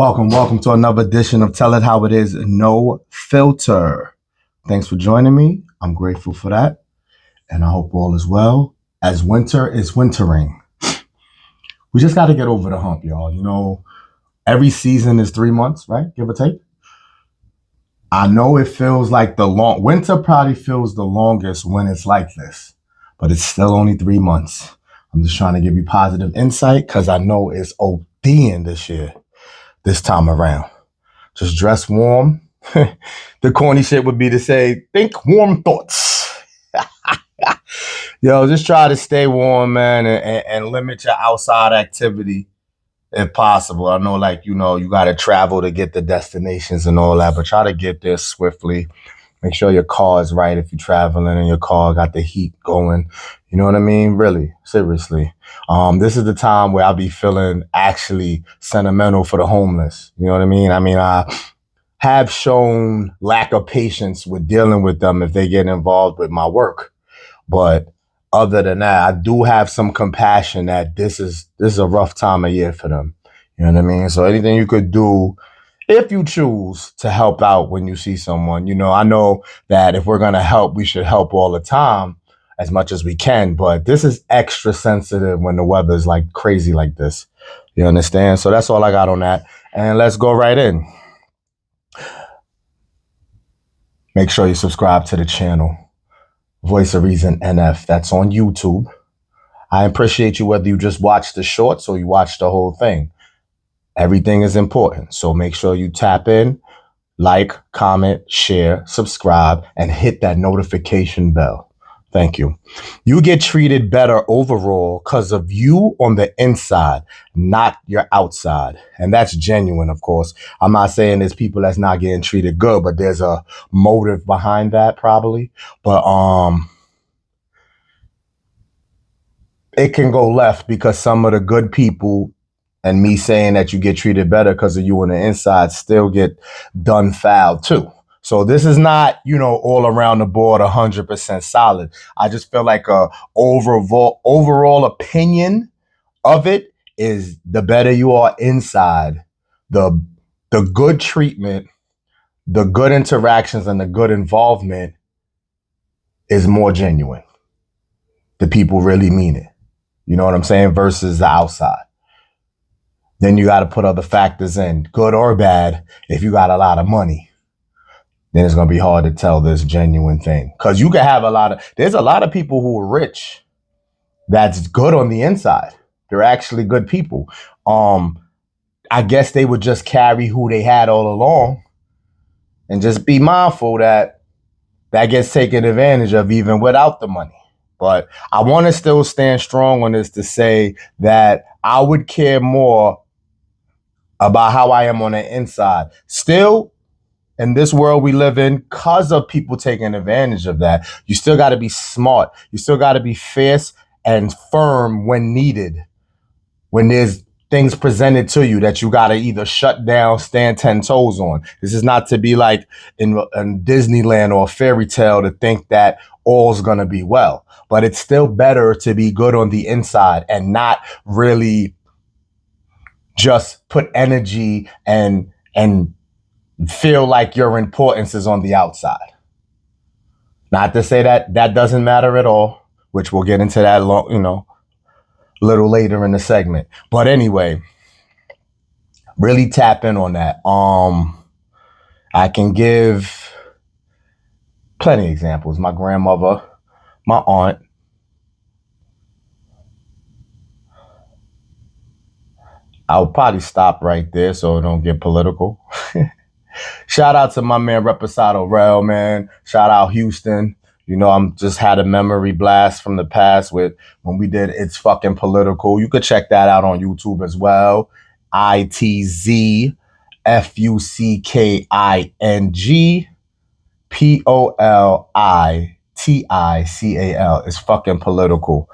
Welcome to another edition of Tell It How It Is, No Filter. Thanks for joining me. I'm grateful for that. And I hope all is well as winter is wintering. We just got to get over the hump, y'all. You know, every season is 3 months, right? Give or take. I know it feels like winter probably feels the longest when it's like this, but it's still only 3 months. I'm just trying to give you positive insight because I know it's ODing this time around. Just dress warm. The corny shit would be to say, think warm thoughts. Yo, just try to stay warm, man, and limit your outside activity if possible. I know, you got to travel to get the destinations and all that, but try to get there swiftly. Make sure your car is right if you're traveling and your car got the heat going. You know what I mean? Really, seriously. This is the time where I'll be feeling actually sentimental for the homeless. You know what I mean? I have shown lack of patience with dealing with them if they get involved with my work. But other than that, I do have some compassion that this is a rough time of year for them. You know what I mean? So anything you could do if you choose to help out when you see someone, I know that if we're going to help, we should help all the time as much as we can. But this is extra sensitive when the weather is like crazy like this. You understand? So that's all I got on that. And let's go right in. Make sure you subscribe to the channel, Voice of Reason NF. That's on YouTube. I appreciate you whether you just watch the shorts or you watch the whole thing. Everything is important. So make sure you tap in, like, comment, share, subscribe, and hit that notification bell. Thank you. You get treated better overall because of you on the inside, not your outside. And that's genuine, of course. I'm not saying there's people that's not getting treated good, but there's a motive behind that probably. But it can go left because some of the good people and me saying that you get treated better because of you on the inside still get done foul too. So this is not, all around the board 100% solid. I just feel like a overall opinion of it is the better you are inside, the good treatment, the good interactions, and the good involvement is more genuine. The people really mean it. You know what I'm saying? Versus the outside. Then you got to put other factors in, good or bad. If you got a lot of money, then it's going to be hard to tell this genuine thing. Because you can have there's a lot of people who are rich that's good on the inside. They're actually good people. I guess they would just carry who they had all along and just be mindful that gets taken advantage of even without the money. But I want to still stand strong on this to say that I would care more about how I am on the inside. Still, in this world we live in, because of people taking advantage of that, you still got to be smart. You still got to be fierce and firm when needed. When there's things presented to you that you got to either shut down, stand 10 toes on. This is not to be like in Disneyland or a fairy tale to think that all's going to be well. But it's still better to be good on the inside and not really just put energy and feel like your importance is on the outside. Not to say that doesn't matter at all, which we'll get into that little later in the segment. But anyway, really tap in on that. I can give plenty of examples. My grandmother, my aunt. I'll probably stop right there so it don't get political. Shout out to my man Reposado Rel, man. Shout out Houston. I'm just had a memory blast from the past with when we did It's Fucking Political. You could check that out on YouTube as well. ITZFUCKING POLITICAL. It's fucking political.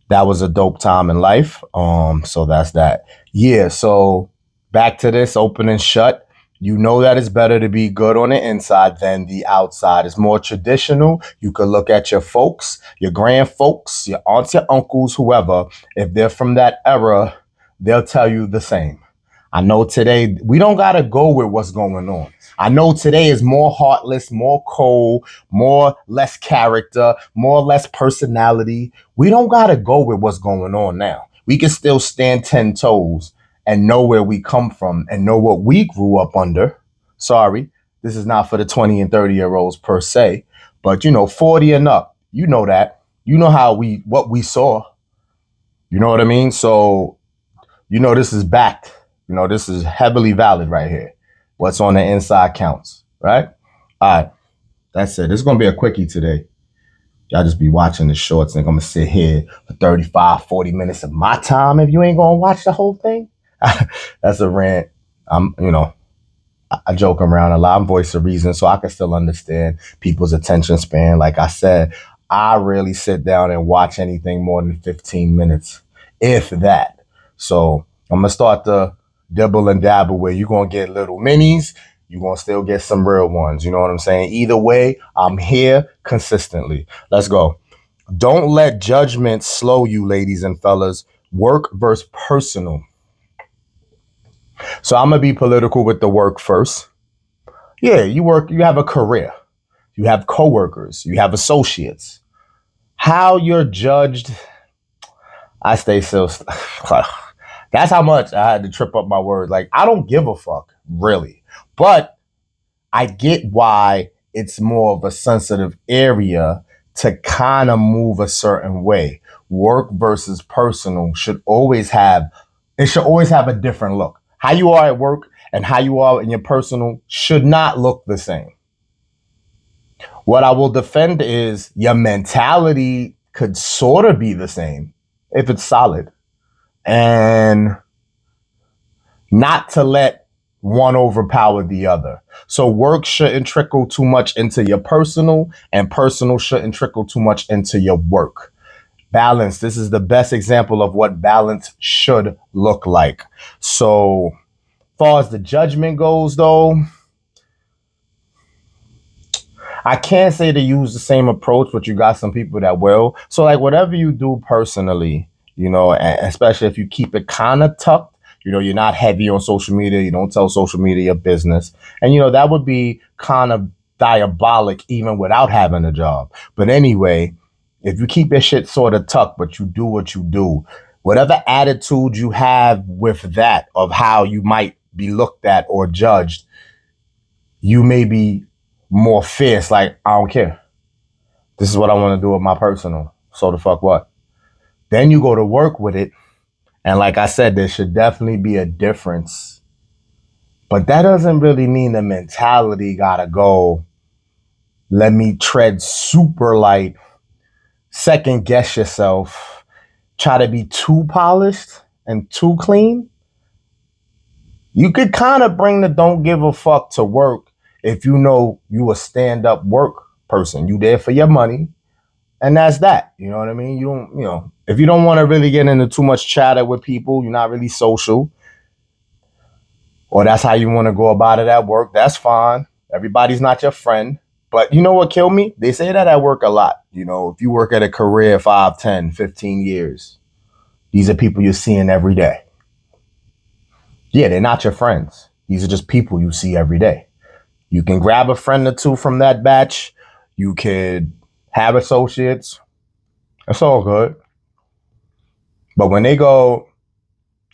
That was a dope time in life. So that's that. Yeah, so back to this open and shut. You know that it's better to be good on the inside than the outside. It's more traditional. You could look at your folks, your grand folks, your aunts, your uncles, whoever. If they're from that era, they'll tell you the same. I know today we don't gotta go with what's going on. I know today is more heartless, more cold, more less character, more less personality. We don't gotta go with what's going on now. We can still stand 10 toes and know where we come from and know what we grew up under. Sorry, this is not for the 20 and 30-year olds per se, but 40 and up, you know that. You know what we saw. You know what I mean? So, this is backed. This is heavily valid right here. What's on the inside counts, right? All right, that's it. This is going to be a quickie today. Y'all just be watching the shorts and I'm going to sit here for 35, 40 minutes of my time if you ain't going to watch the whole thing. That's a rant. I joke around a lot. I'm voice of reason, so I can still understand people's attention span. Like I said, I rarely sit down and watch anything more than 15 minutes, if that. So I'm going to start the dibble and dabble where you're going to get little minis. You're going to still get some real ones. You know what I'm saying? Either way, I'm here consistently. Let's go. Don't let judgment slow you, ladies and fellas. Work versus personal. So I'm going to be political with the work first. Yeah, you work, you have a career. You have coworkers, you have associates. How you're judged, I stay so. That's how much I had to trip up my words. Like, I don't give a fuck, really. But I get why it's more of a sensitive area to kind of move a certain way. Work versus personal should always have a different look. How you are at work and how you are in your personal should not look the same. What I will defend is your mentality could sort of be the same if it's solid, and not to let one overpower the other. So work shouldn't trickle too much into your personal, and personal shouldn't trickle too much into your work. Balance. This is the best example of what balance should look like. So, as far as the judgment goes, though, I can't say to use the same approach, but you got some people that will. So, like, whatever you do personally, especially if you keep it kind of tucked, you're not heavy on social media. You don't tell social media your business. And, that would be kind of diabolic even without having a job. But anyway, if you keep your shit sort of tucked, but you do what you do, whatever attitude you have with that of how you might be looked at or judged, you may be more fierce. Like, I don't care. This is what I want to do with my personal. So the fuck what? Then you go to work with it. And like I said, there should definitely be a difference. But that doesn't really mean the mentality gotta go, let me tread super light, second guess yourself, try to be too polished and too clean. You could kind of bring the don't give a fuck to work if you a stand-up work person. You there for your money. And that's that. You know what I mean? If you don't want to really get into too much chatter with people, you're not really social, or that's how you want to go about it at work, that's fine. Everybody's not your friend. But you know what killed me? They say that at work a lot. If you work at a career 5, 10, 15 years, these are people you're seeing every day. Yeah, they're not your friends. These are just people you see every day. You can grab a friend or two from that batch. You could have associates. It's all good. But when they go,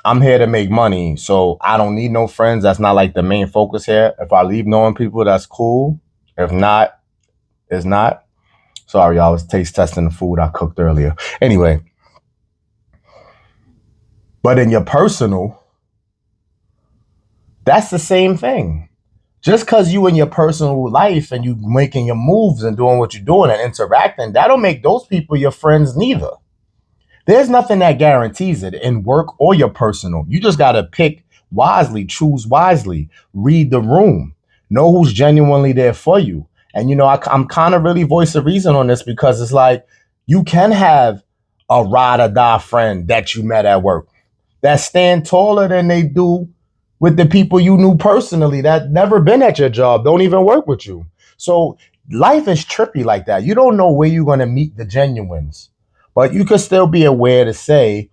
I'm here to make money, so I don't need no friends. That's not like the main focus here. If I leave knowing people, that's cool. If not, it's not. Sorry, I was taste testing the food I cooked earlier. Anyway. But in your personal, that's the same thing. Just because you in your personal life and you making your moves and doing what you're doing and interacting, that don't make those people your friends neither. There's nothing that guarantees it in work or your personal. You just got to pick wisely, choose wisely, read the room, know who's genuinely there for you. And, I'm kind of really voice of reason on this, because it's like you can have a ride or die friend that you met at work that stand taller than they do with the people you knew personally that never been at your job, don't even work with you. So life is trippy like that. You don't know where you're going to meet the genuines, but you could still be aware to say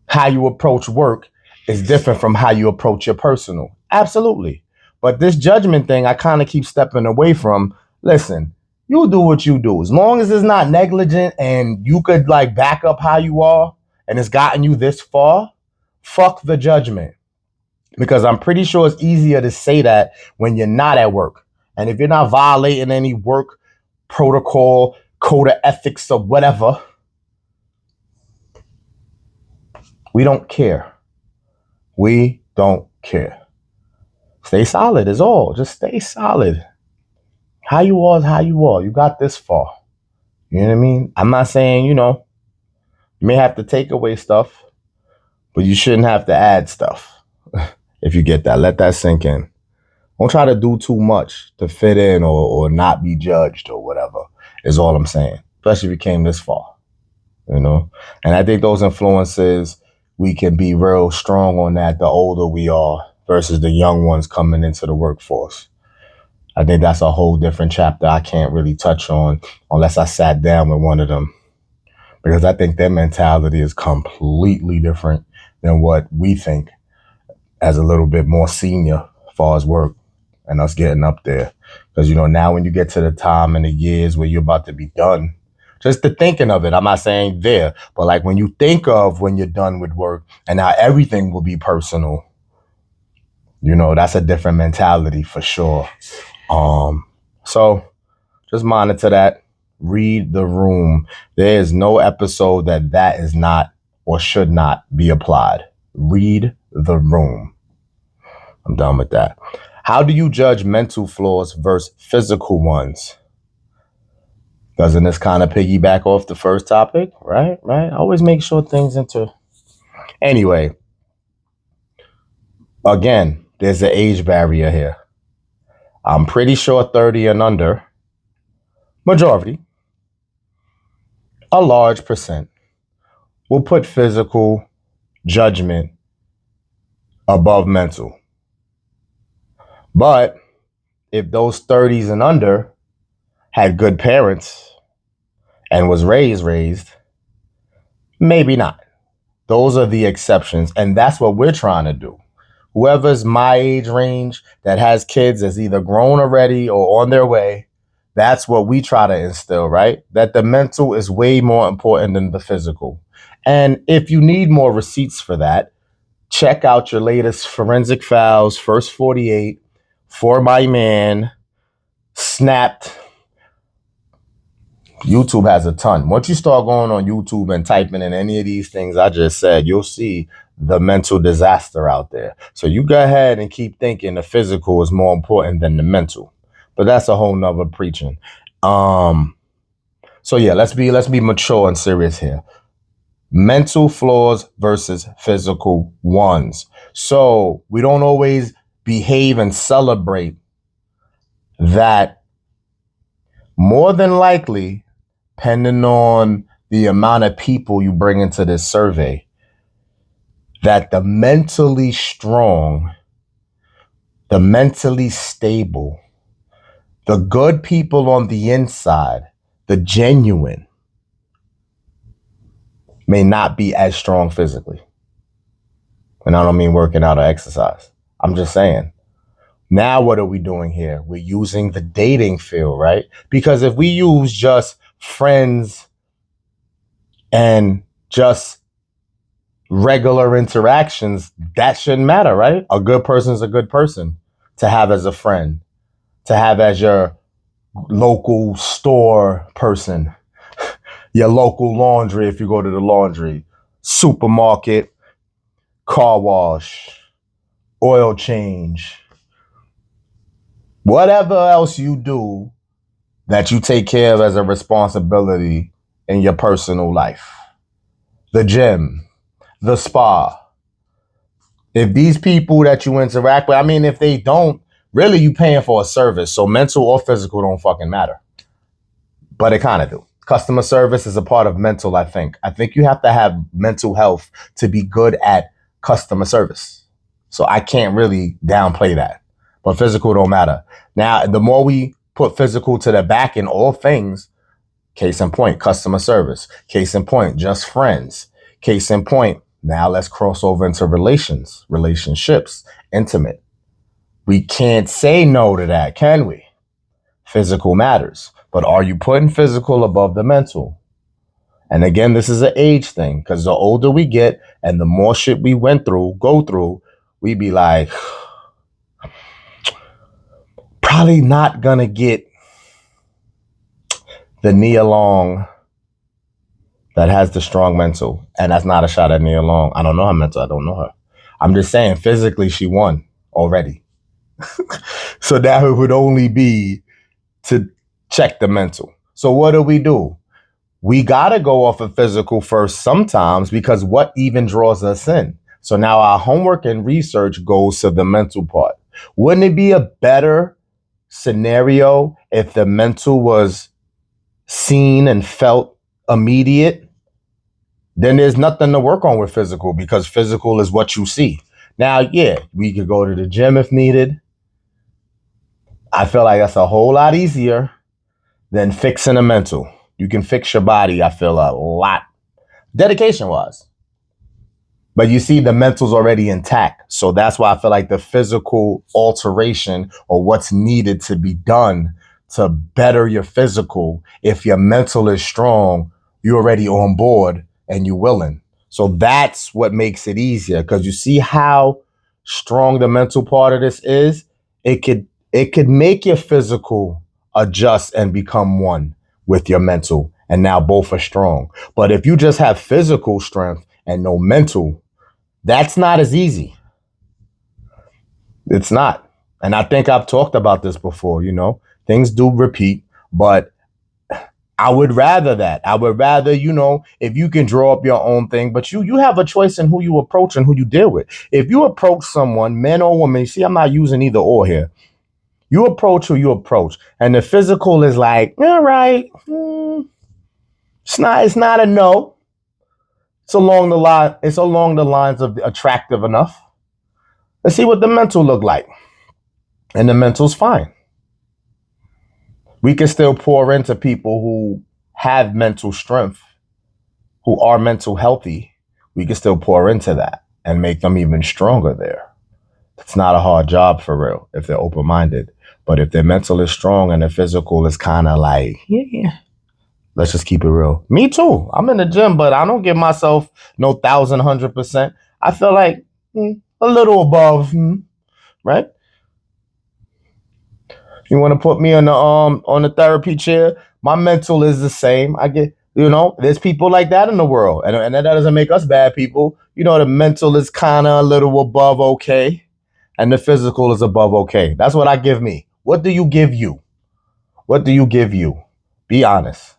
how you approach work is different from how you approach your personal. Absolutely. But this judgment thing, I kind of keep stepping away from. Listen, you do what you do. As long as it's not negligent and you could like back up how you are and it's gotten you this far, fuck the judgment. Because I'm pretty sure it's easier to say that when you're not at work. And if you're not violating any work protocol, code of ethics, or whatever, we don't care. We don't care. Stay solid is all. Just stay solid. How you are is how you are. You got this far. You know what I mean? I'm not saying, you may have to take away stuff, but you shouldn't have to add stuff. If you get that, let that sink in. Don't try to do too much to fit in or not be judged or whatever, is all I'm saying. Especially if you came this far, And I think those influences, we can be real strong on that the older we are versus the young ones coming into the workforce. I think that's a whole different chapter I can't really touch on unless I sat down with one of them. Because I think their mentality is completely different than what we think as a little bit more senior as far as work and us getting up there. Because, now when you get to the time and the years where you're about to be done, just the thinking of it, I'm not saying there, but like when you think of when you're done with work and now everything will be personal, that's a different mentality for sure. So just monitor that. Read the room. There is no episode that is not or should not be applied. Read the room. I'm done with that. How do you judge mental flaws versus physical ones? Doesn't this kind of piggyback off the first topic? Right? Always make sure things Anyway, again, there's an age barrier here. I'm pretty sure 30 and under, majority, a large percent, will put physical judgment above mental. But if those 30s and under had good parents and was raised, maybe not. Those are the exceptions. And that's what we're trying to do. Whoever's my age range that has kids that's either grown already or on their way, that's what we try to instill, right? That the mental is way more important than the physical. And if you need more receipts for that, check out your latest Forensic Files, First 48, For My Man, Snapped. YouTube has a ton. Once you start going on YouTube and typing in any of these things I just said, you'll see the mental disaster out there. So you go ahead and keep thinking the physical is more important than the mental. But that's a whole nother preaching. So yeah, let's be mature and serious here. Mental flaws versus physical ones. So we don't always behave and celebrate that. More than likely, depending on the amount of people you bring into this survey, that the mentally strong, the mentally stable, the good people on the inside, the genuine, may not be as strong physically. And I don't mean working out or exercise. I'm just saying. Now, what are we doing here? We're using the dating field, right? Because if we use just friends and just regular interactions, that shouldn't matter, right? A good person is a good person to have as a friend, to have as your local store person, your local laundry if you go to the laundry, supermarket, car wash, oil change, whatever else you do that you take care of as a responsibility in your personal life. The gym, the spa. If these people that you interact with, if they don't, really you paying for a service. So mental or physical don't fucking matter. But it kind of do. Customer service is a part of mental, I think. I think you have to have mental health to be good at customer service. So I can't really downplay that. But physical don't matter. Now, the more we put physical to the back in all things, case in point, customer service. Case in point, just friends. Case in point, Now let's cross over into relationships, intimate. We can't say no to that, can we? Physical matters. But are you putting physical above the mental? And again, this is an age thing because the older we get and the more shit we go through, we be like, probably not gonna get the Nia Long that has the strong mental. And that's not a shot at Nia Long. I don't know her mental. I don't know her. I'm just saying physically she won already. So that it would only be to check the mental. So what do? We got to go off of physical first sometimes because what even draws us in? So now our homework and research goes to the mental part. Wouldn't it be a better scenario if the mental was seen and felt immediate? Then there's nothing to work on with physical because physical is what you see. Now, yeah, we could go to the gym if needed. I feel like that's a whole lot easier than fixing a mental. You can fix your body, I feel, a lot, dedication wise. But you see, the mental's already intact. So that's why I feel like the physical alteration or what's needed to be done to better your physical, if your mental is strong, you're already on board and you're willing. So that's what makes it easier because you see how strong the mental part of this is. It could make your physical adjust and become one with your mental, and now both are strong. But if you just have physical strength and no mental, that's not as easy. It's not. And I think I've talked about this before, things do repeat, but I would rather that. I would rather, if you can draw up your own thing, but you have a choice in who you approach and who you deal with. If you approach someone, man or woman, see, I'm not using either or here. You approach who you approach. And the physical is like, all right, it's not a no. It's along the lines of attractive enough. Let's see what the mental look like. And the mental's fine. We can still pour into people who have mental strength, who are mental healthy. We can still pour into that and make them even stronger there. It's not a hard job for real if they're open-minded. But if their mental is strong and their physical is kind of like, yeah, let's just keep it real. Me too. I'm in the gym, but I don't give myself no 1,100%. I feel like a little above, right? You want to put me on the therapy chair? My mental is the same. I get, there's people like that in the world, and that doesn't make us bad people. The mental is kind of a little above okay, and the physical is above okay. That's what I give me. What do you give you? What do you give you? Be honest.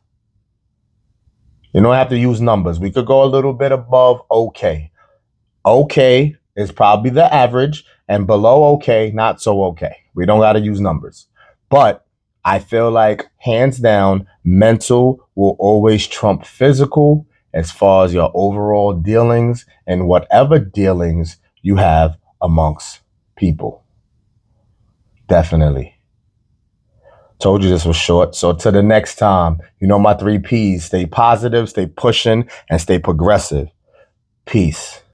You don't have to use numbers. We could go a little bit above okay. Okay is probably the average, and below okay, not so okay. We don't got to use numbers. But I feel like hands down, mental will always trump physical as far as your overall dealings and whatever dealings you have amongst people. Definitely. Told you this was short. So to the next time, my 3 P's: stay positive, stay pushing, and stay progressive. Peace.